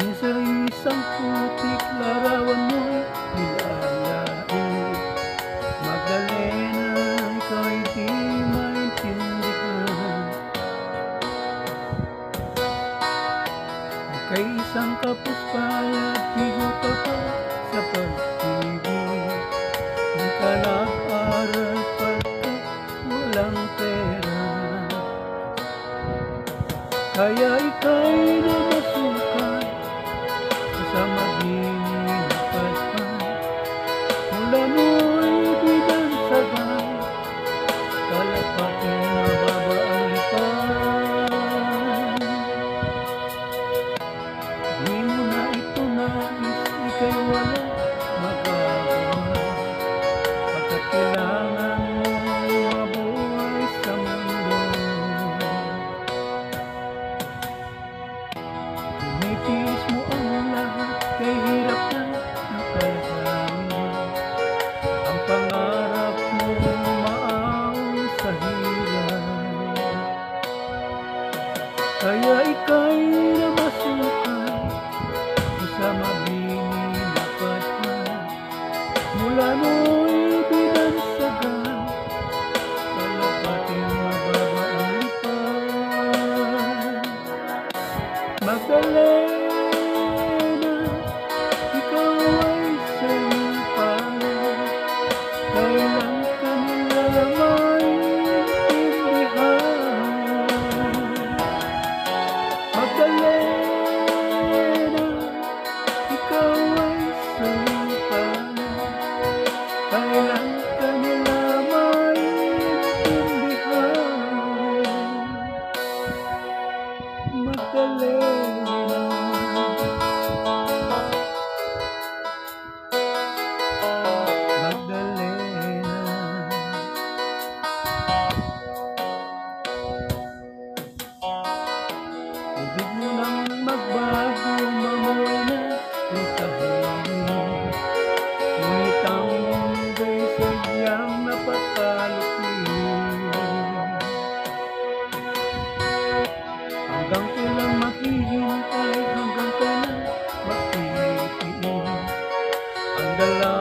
Sa isang putik larawan mo'y nilalain. Magdalena, ikaw'y di maintindihan. Kay isang kapuspalad, bigo ka pa sa pag-ibig. Di ka nag-aral pagkat walang pera. Kaya ika'y namasukan sa madilim na paspan. Mula mo'y binansagan, kalapating mababa ang lipan. Di mo na ito nais, ika'y walang magagawa, pagkat kailangan mong mabuhay sa mundo. Tinitiis mo ang lahat, kay hirap na nakalagamin. Ang pangarap mo maaon sa hirap. Kaya ika'y namasukan sa mabini na pasman. Mula mo'y binansagan, kalapating mababa ang lipan. Magdalena, ikaw ay sumipala. Kailan ka nila maintindihan? Magdalena, ikaw ay sumipala. Kailan ka nila maintindihan? Magdalena. Magdalena, ibig mo nang magbago, mamuhay na ang tahimik. Ngunit ang mundo'y sadyang napakalupin. Hanggang kailan maghihintay, hanggang kailan magtitiis ang dala